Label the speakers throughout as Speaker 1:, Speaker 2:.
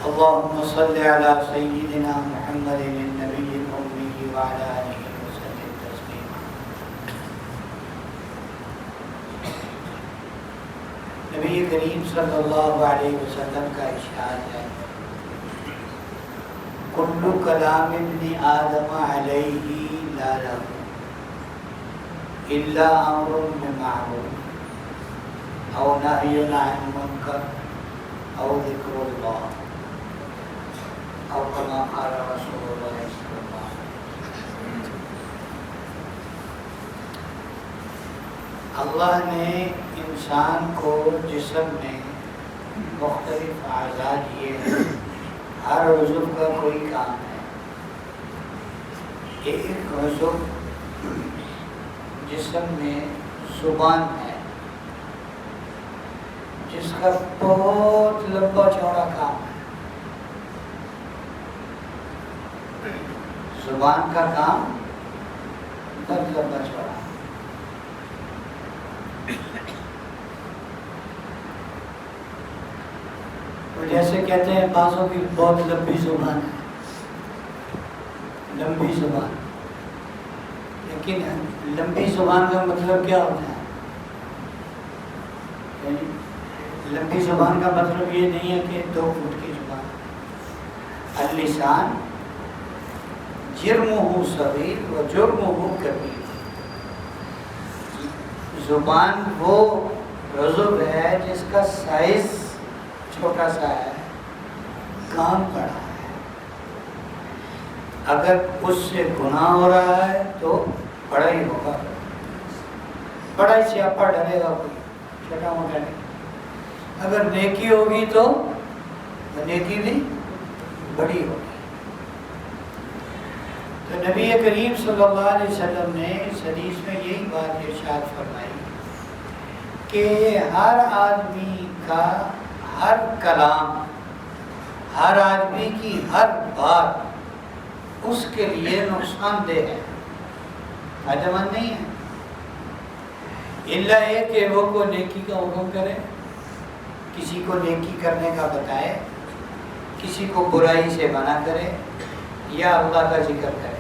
Speaker 1: اللهم صل على سيدنا محمد النبي الأمي وعلى آله وسلم تسليما. نبی کریم صلی اللہ علیہ وسلم کا ارشاد ہے کل کلام ابن آدم علیہ لا لہ الا امر بمعروف او نہی عن منکر او ذکر اللہ او کما قال رسول اللہ صلی اللہ علیہ وسلم. اللہ نے انسان کو جسم میں مختلف اعضاء دیے ہیں. ہر عضو کا کوئی کام ہے. ایک عضو جسم میں زبان ہے جس کا بہت لمبا چوڑا کام ہے. زبان کا کام بہت لمبا چوڑا. جیسے کہتے ہیں بعضوں کی بہت لمبی زبان ہے, لمبی زبان. لیکن لمبی زبان کا مطلب کیا ہوتا ہے؟ لمبی زبان کا مطلب یہ نہیں ہے کہ 2 فٹ کی زبان. اللسان جرمہ صغیر و جرمہ کبیر. زبان وہ عضو ہے جس کا سائز چھوٹا سا ہے, کام بڑا ہے. اگر اس سے گناہ ہو رہا ہے تو بڑا ہی ہوگا. بڑا ہی سیاپا ڈرے گا, کوئی چھوٹا موٹا نہیں. اگر نیکی ہوگی تو نیکی بھی بڑی ہوگی. تو نبی کریم صلی اللہ علیہ وسلم نے اس حدیث میں یہی بات ارشاد فرمائی کہ ہر آدمی کا ہر کلام, ہر آدمی کی ہر بات اس کے لیے نقصان دہ ہے, فائدہ مند نہیں ہے. الا یہ کہ وہ کو نیکی کا حکم کرے, کسی کو نیکی کرنے کا بتائے, کسی کو برائی سے منع کرے, یا اللہ کا ذکر کرے.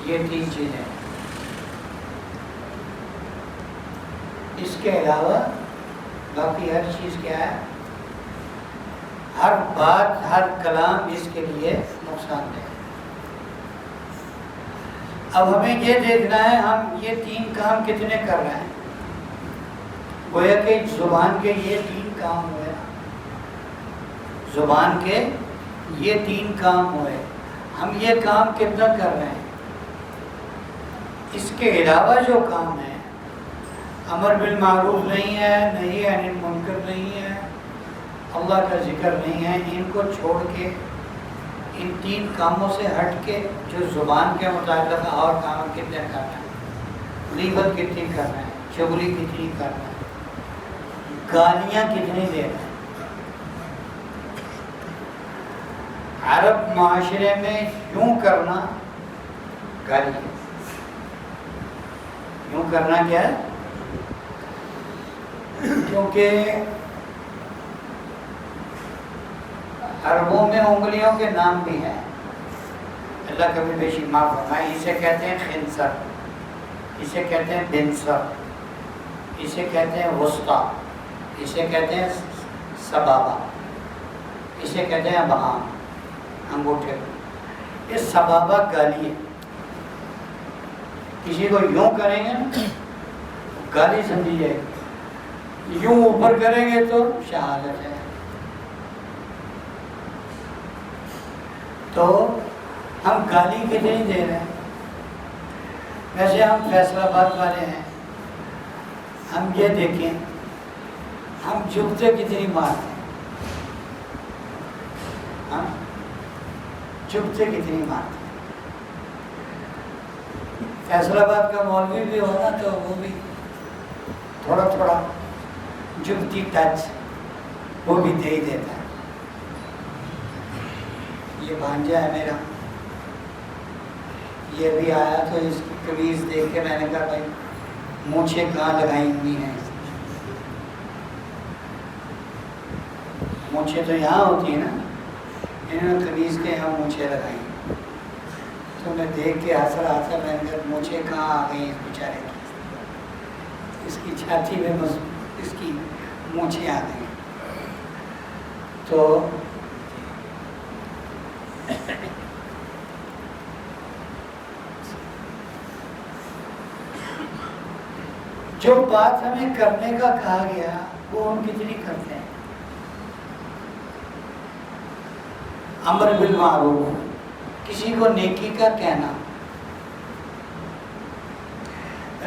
Speaker 1: یہ 3 چیزیں. اس کے علاوہ باقی ہر چیز کیا ہے؟ ہر بات, ہر کلام اس کے لیے نقصان دہ. اب ہمیں یہ دیکھنا ہے ہم یہ 3 کام کتنے کر رہے ہیں. گویا کہ زبان کے یہ 3 کام ہوئے, زبان کے یہ 3 کام ہوئے. ہم یہ کام کتنا کر رہے ہیں؟ اس کے علاوہ جو کام ہے, امر بالمعروف نہیں ہے, نہی عن المنکر نہیں ہے, اللہ کا ذکر نہیں ہے, ان کو چھوڑ کے ان 3 کاموں سے ہٹ کے جو زبان کے متعلق اور کام کتنے کرنا ہے. غیبت کتنی کرنا ہے, چغلی کتنی کرنا ہے, گالیاں کتنی دینا ہے. عرب معاشرے میں یوں کرنا گالی, یوں کرنا کیا ہے؟ کیونکہ عربوں میں انگلیوں کے نام بھی ہیں. اللہ کبھی بیشی معاف فرمائے. اسے کہتے ہیں خنصر, اسے کہتے ہیں بنصر, اسے کہتے ہیں وسطی, اسے کہتے ہیں سبابہ, اسے کہتے ہیں ابہام, انگوٹھے. یہ سبابہ گالی ہے. کسی کو یوں کریں گے نا گالی سمجھی جائے گی, یوں اوپر کریں گے تو شہادت ہے. تو ہم گالی کتنی دے رہے ہیں. ویسے ہم فیصل آباد والے ہیں, ہم یہ دیکھیں ہم جوتے کتنی مارتے ہیں, ہم جوتے کتنی مارتے ہیں. فیصل آباد کا مولوی بھی ہونا تو وہ بھی تھوڑا تھوڑا جبتی ٹچ وہ بھی دے ہی دیتا ہے. یہ بھانجا ہے میرا, یہ بھی آیا تو اس کی قمیض دیکھ کے میں نے کہا بھائی مونچھیں کہاں لگائی ہوئی ہیں. مونچھیں تو یہاں ہوتی ہیں نا، انہوں نے قمیض کے یہاں مونچھیں لگائی، تو میں دیکھ کے ہنس رہا تھا، میں نے مونچھیں کہاں آ گئی اس بیچارے کی، اس کی چھاتی میں اس کی مونچھیں آ گئی. تو جو بات ہمیں کرنے کا کہا گیا وہ ہم کتنی کرتے ہیں. امر بالمعروف، کسی کو نیکی کا کہنا.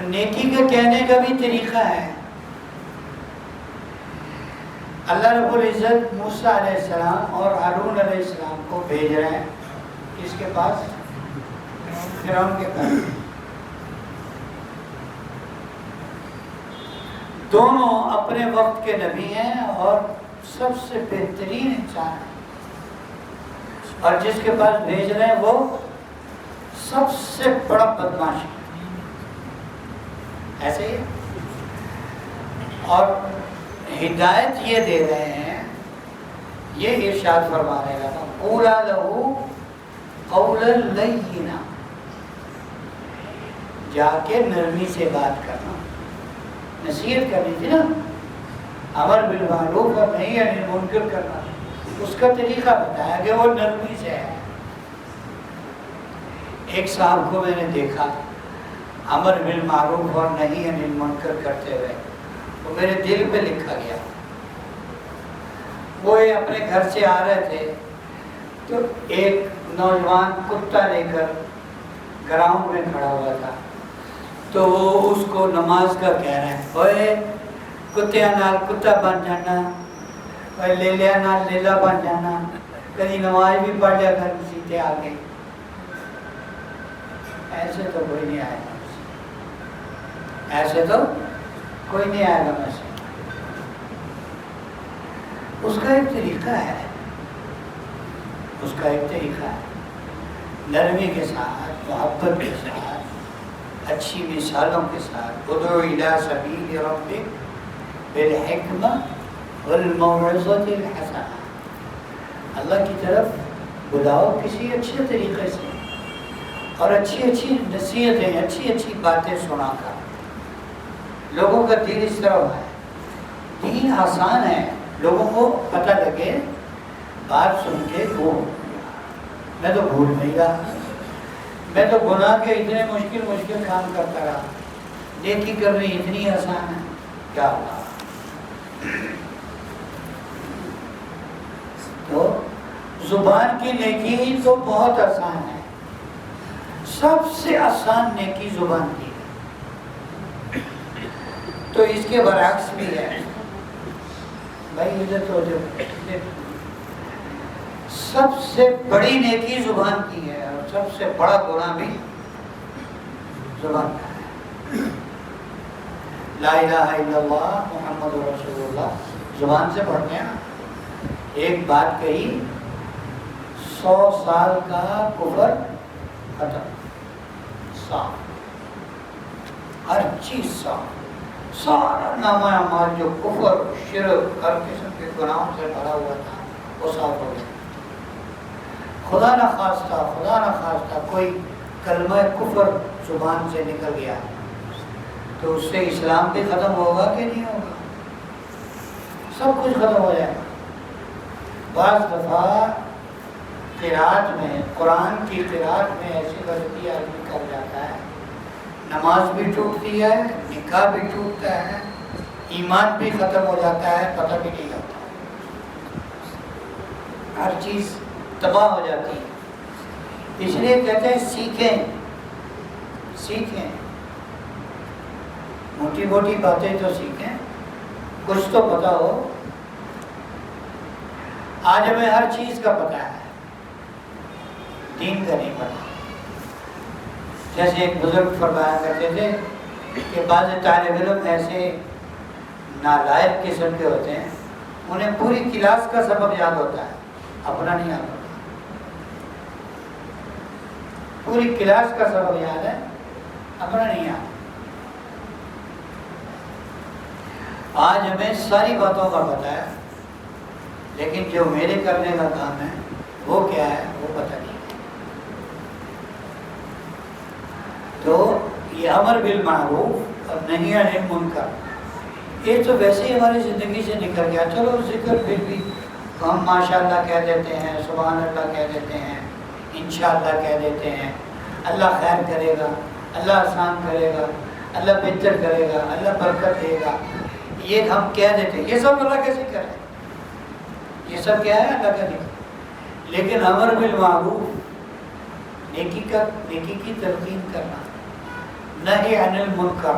Speaker 1: نیکی کا کہنے کا بھی طریقہ ہے. اللہ رب العزت موسیٰ علیہ السلام اور ہارون علیہ السلام کو بھیج رہے ہیں کس کے پاس؟ فرعون کے پاس. دونوں اپنے وقت کے نبی ہیں اور سب سے بہترین انسان ہیں، اور جس کے پاس بھیج رہے ہیں وہ سب سے بڑا بدماش ہے. ایسے ہی اور ہدایت یہ دے رہے ہیں، یہ ارشاد فرما رہے ہیں قولا لہو قولا لینا، جا کے نرمی سے بات کرنا. نصیحت کرنی تھی نا، امر بالمعروف اور نہی عن المنکر کرنا، اس کا طریقہ بتایا کہ وہ نرمی سے ہے. ایک صاحب کو میں نے دیکھا امر بالمعروف اور نہی عن المنکر کرتے ہوئے، وہ میرے دل پہ لکھا گیا. وہ اپنے گھر سے آ رہے تھے تو ایک نوجوان کتا لے کر گراؤنڈ میں کھڑا ہوا تھا، تو وہ اس کو نماز کا کہہ رہے ہیں، اوے کتیا نال کتا بن جانا، اوے لیلیا نال لیلا بن جانا، کہیں نماز بھی پڑھ جا کر سیدھے آگے. ایسے تو کوئی نہیں آئے گا، ایسے تو کوئی نہیں آئے گا میں سے. اس کا ایک طریقہ ہے، اس کا ایک طریقہ ہے، نرمی کے ساتھ، محبت کے ساتھ، اچھی مثالوں کے ساتھ. ادعو الی سبیل ربک بالحکمہ والموعظۃ الحسنہ، اللہ کی طرف بلاؤ کسی اچھے طریقے سے اور اچھی اچھی نصیحتیں، اچھی اچھی باتیں سنا کر. لوگوں کا دل اس طرح ہے، دین آسان ہے، لوگوں کو پتہ لگے، بات سن کے وہ میں تو بھول نہیں رہا، میں تو گناہ کے اتنے مشکل کام کرتا رہا، نیکی کرنی اتنی آسان ہے، کیا ہوگا. تو زبان کی نیکی تو بہت آسان ہے، سب سے آسان نیکی زبان کی ہے. تو اس کے برعکس بھی ہے بھائی، ادھر تو جو سب سے بڑی نیکی زبان کی ہے اور سب سے بڑا گناہ بھی زبان کا ہے. لا الہ الا اللہ محمد رسول اللہ زبان سے پڑھتے ہیں نا. ایک بات کہی 100 سال کا کفر ختم، صاف، ہر چیز صاف، سارا نامہ اعمال جو کفر، شرک، ہر قسم کے گناہوں سے بھرا ہوا تھا وہ صاف ہو گیا. خدا نہ خواستہ کوئی کلمہ کفر زبان سے نکل گیا تو اس سے اسلام بھی ختم ہوگا کہ نہیں ہوگا؟ سب کچھ ختم ہو جائے گا. بعض دفعہ قرات میں، قرآن کی قرات میں ایسی غلطی آدمی کر جاتا ہے، نماز بھی ٹوٹتی ہے، نکاح بھی ٹوٹتا ہے، ایمان بھی ختم ہو جاتا ہے، پتہ بھی نہیں لگتا، ہر چیز تباہ ہو جاتی ہے. اس لیے کہتے ہیں سیکھیں، موٹی موٹی باتیں تو سیکھیں، کچھ تو پتہ ہو. آج ہمیں ہر چیز کا پتہ ہے، دین کا نہیں پتہ. جیسے ایک بزرگ فرمایا کرتے تھے کہ بعض طالب علم ایسے نالائق قسم کے ہوتے ہیں، انہیں پوری کلاس کا سبق یاد ہوتا ہے، اپنا نہیں یاد ہوتا. پوری کلاس کا سبق یاد ہے، اپنا نہیں یاد. آج ہمیں ساری باتوں کا پتہ ہے، لیکن جو میرے کرنے کا کام ہے وہ کیا ہے وہ پتہ نہیں. تو یہ امر بالمعروف اور نہی عن المنکر یہ تو ویسے ہی ہماری زندگی سے نکل گیا. چلو ذکر پھر بھی ہم ماشاء اللہ کہہ دیتے ہیں, سبحان اللہ کہہ دیتے ہیں, انشاءاللہ کہہ دیتے ہیں, اللہ خیر کرے گا, اللہ آسان کرے گا, اللہ بہتر کرے گا, اللہ برکت دے گا, یہ ہم کہہ دیتے ہیں. یہ سب اللہ کیسے کرے, یہ سب کیا ہے اللہ کا دین. لیکن امر بالمعروف نیکی کی تلقین کرنا, نہی عن المنکر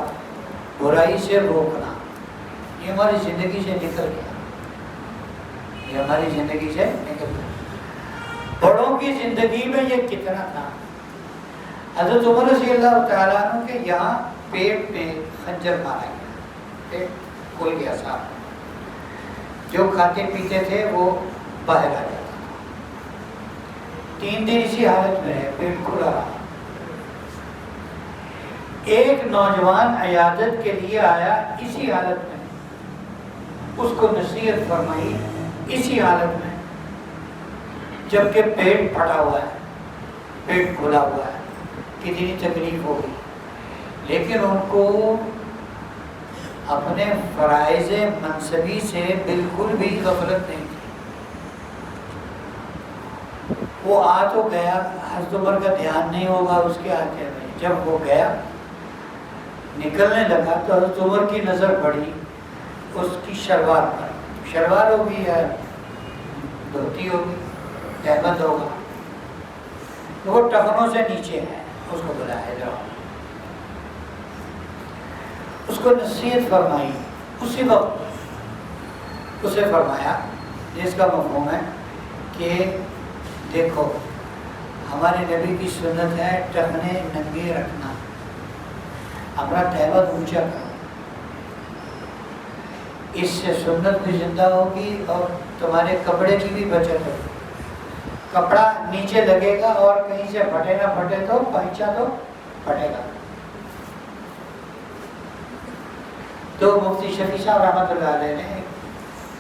Speaker 1: برائی سے روکنا, یہ ہماری زندگی سے نکل گیا, یہ ہماری زندگی سے نکل گیا. بڑوں کی زندگی میں یہ کتنا تھا. حضرت عمر رضی اللہ تعالیٰ عنہ کے یہاں پیٹ میں خنجر مارا گیا, پیٹ کھل گیا صاحب. جو کھاتے پیتے تھے وہ باہر آ جاتا تھا. 3 دن اسی حالت میں رہے, پیٹ کھلا رہا. ایک نوجوان عیادت کے لیے آیا اسی حالت میں, اس کو نصیحت فرمائی اسی حالت میں, جبکہ پیٹ پھٹا ہوا ہے, پیٹ کھلا ہوا ہے, کتنی تکلیف ہوگی. لیکن ان کو اپنے فرائض منصبی سے بالکل بھی غفلت نہیں تھی. وہ آ تو گیا, حضرت عمر کا دھیان نہیں ہوگا اس کے آتے میں. جب وہ گیا نکلنے لگا تو حضرت عمر کی نظر پڑی اس کی شلوار پر. شلوار ہوگی یا دھوتی ہوگی, تہبند ہوگا, تو وہ ٹخنوں سے نیچے ہے. اس کو بلایا جاؤ, اس کو نصیحت فرمائی. اسی وقت اسے فرمایا جس کا مفہوم ہے کہ دیکھو ہمارے نبی کی سنت ہے ٹخنے ننگے رکھنا, ہمارا تہبند اونچا کرو, اس سے سنت بھی زندہ ہوگی اور تمہارے کپڑے کی بھی بچت ہوگی. کپڑا نیچے لگے گا اور کہیں سے پھٹے نہ پھٹے تو پہنچا تو پھٹے گا. تو مفتی شفیع صاحب رحمۃ اللہ علیہ نے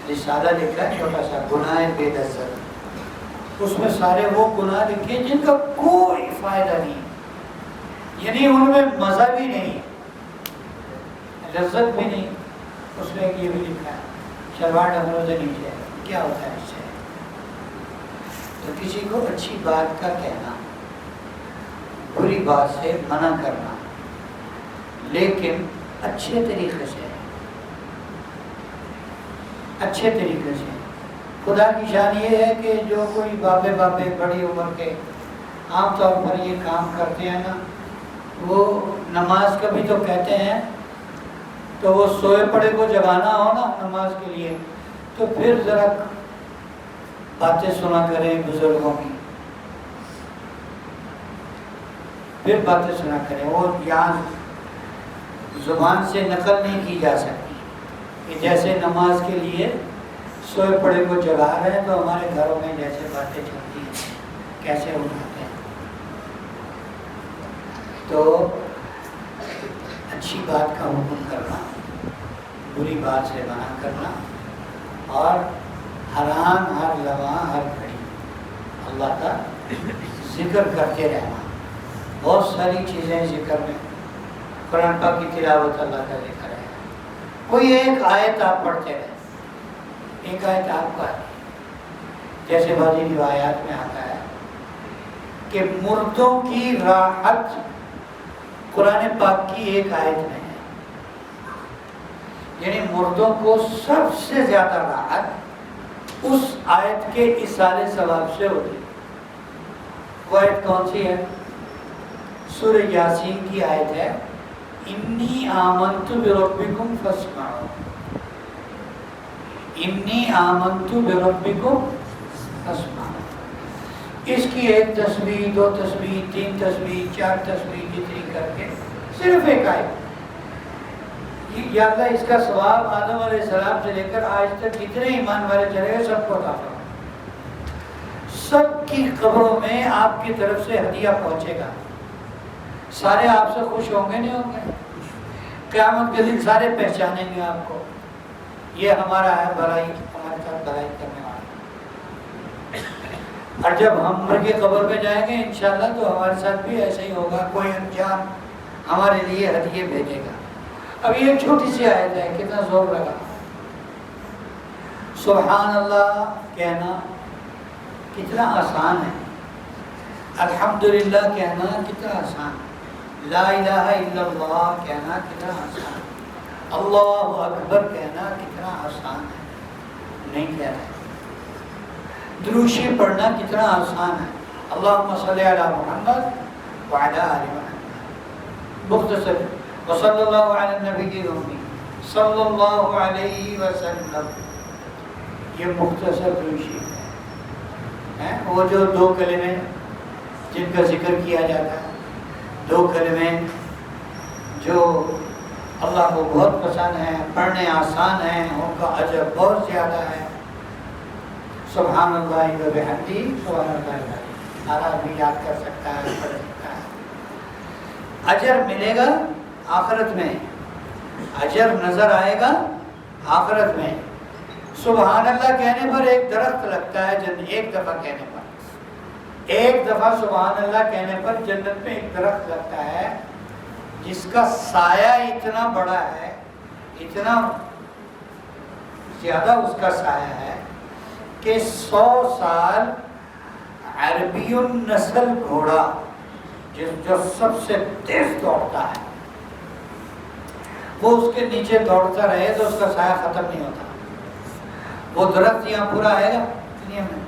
Speaker 1: رسالہ لکھا ہے چھوٹا سا, گناہ بے لذت. اس میں سارے وہ گناہ لکھے جن کا کوئی فائدہ نہیں, یعنی ان میں مزہ بھی نہیں, لذت بھی نہیں. اس میں یہ بھی لکھا ہے شلوار ڈھنگوں سے نیچے ہے. کیا ہوتا ہے اس سے؟ تو کسی کو اچھی بات کا کہنا, بری بات سے منع کرنا, لیکن اچھے طریقے سے, اچھے طریقے سے. خدا کی شان یہ ہے کہ جو کوئی بابے بڑی عمر کے عام طور پر یہ کام کرتے ہیں نا, وہ نماز کبھی تو کہتے ہیں, تو وہ سوئے پڑے کو جگانا ہو نا نماز کے لیے, تو پھر ذرا باتیں سنا کریں بزرگوں کی, پھر باتیں سنا کریں. وہ یہاں زبان سے نقل نہیں کی جا سکتی کہ جیسے نماز کے لیے سوئے پڑے کو جگا رہے ہیں تو ہمارے گھروں میں جیسے باتیں چلتی ہیں کیسے اٹھاتے ہیں. تو اچھی بات کا حکم کرنا, بری بات سے منع کرنا, اور ہر آن ہر لمحہ ہر گھڑی اللہ کا ذکر کرتے رہنا. بہت ساری چیزیں ذکر میں, قرآن پاک کی تلاوت اللہ کا ذکر ہے. کوئی ایک آیت آپ پڑھتے رہیں, ایک آیت آپ کا ہے. جیسے بعضی روایات میں آتا ہے کہ مردوں کی راحت قرآن پاک کی ایک آیت میں ہے, یعنی مردوں کو سب سے زیادہ راحت اس آیت کے اصال ثواب سے ہوتی ہے. وہ آیت کون سی ہے؟ سورہ یاسین کی آیت ہے, انی آمنت بربکم فاسمعوا, انی آمنت بربکم فاسمعوا. اس کی ایک تسبیح, 2 تسبیح, 3 تسبیح, 4 تسبیح جتنی کر کے صرف ایک آیت. یا اللہ اس کا ثواب آدم علیہ السلام سے لے کر آج تک جتنے ایمان والے چلے گئے سب کو عطا فرما. سب کی قبروں میں آپ کی طرف سے ہدیہ پہنچے گا. سارے آپ سے خوش ہوں گے نہیں ہوں گے؟ قیامت کے دن سارے پہچانیں گے آپ کو, یہ ہمارا ہے بھلائی, ہمارے ساتھ بھلائی کرنے والا. اور جب ہم مر کے قبر میں جائیں گے انشاءاللہ تو ہمارے ساتھ بھی ایسا ہی ہوگا، کوئی انجان ہمارے لیے ہدیے بھیجے گا۔ اب یہ ایک چھوٹی سی آیت ہے، کتنا زور لگا۔ سبحان اللہ کہنا کتنا آسان ہے، الحمدللہ کہنا کتنا آسان ہے، لا الہ الا اللہ کہنا کتنا آسان ہے، اللہ اکبر کہنا کتنا آسان ہے، نہیں کہہ رہے۔ درود شریف پڑھنا کتنا آسان ہے، اللہم صلی علی محمد وعلی آل محمد۔ مختصر وصلی اللہ علی النبی الامی صلی اللہ علیہ وسلم، یہ مختصر درود شریف ہے۔ وہ جو دو کلمے جن کا ذکر کیا جاتا ہے، دو کلمے جو اللہ کو بہت پسند ہیں، پڑھنے آسان ہیں، ان کا اجر بہت زیادہ ہے۔ سبحان اللہ و بحمدہ سبحان اللہ العظیم، ہر آدمی یاد کر سکتا ہے، پڑھ سکتا ہے۔ اجر ملے گا آخرت میں، اجر نظر آئے گا آخرت میں۔ سبحان اللہ کہنے پر ایک درخت لگتا ہے ایک دفعہ کہنے پر، ایک دفعہ سبحان اللہ کہنے پر جنت میں ایک درخت لگتا ہے جس کا سایہ اتنا بڑا ہے، اتنا زیادہ اس کا سایہ ہے کہ 100 سال عربی النسل گھوڑا جو سب سے تیز دوڑتا ہے، وہ اس کے نیچے دوڑتا رہے تو اس کا سایہ ختم نہیں ہوتا۔ وہ درخت یہاں پورا آئے گا دنیا میں۔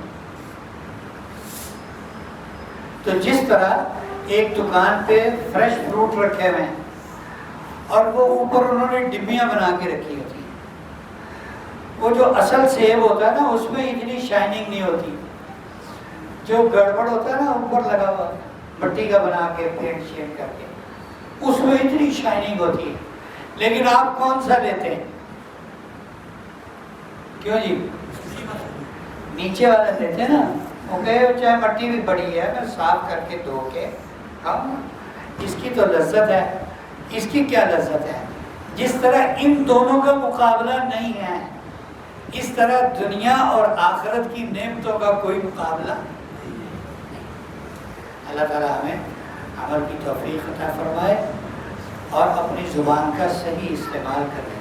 Speaker 1: تو جس طرح ایک دکان پہ فریش فروٹ رکھے ہوئے ہیں اور وہ اوپر انہوں نے ڈبیاں بنا کے رکھی ہوتی ہیں، وہ جو اصل سیب ہوتا ہے نا اس میں اتنی شائننگ نہیں ہوتی، جو گڑبڑ ہوتا ہے نا اوپر لگا ہوا مٹی کا بنا کے پینٹ شیٹ کر کے، اس میں اتنی شائننگ ہوتی ہے۔ لیکن آپ کون سا لیتے ہیں؟ کیوں جی؟ نیچے والا لیتے ہیں نا، کیونکہ چاہے مٹی بھی بڑی ہے نا، صاف کر کے دھو کے کھاؤ، اس کی تو لذت ہے۔ اس کی کیا لذت ہے؟ جس طرح ان دونوں کا مقابلہ نہیں ہے، اس طرح دنیا اور آخرت کی نعمتوں کا کوئی مقابلہ نہیں۔ اللہ تعالیٰ ہمیں عمل کی توفیق عطا فرمائے اور اپنی زبان کا صحیح استعمال کرے۔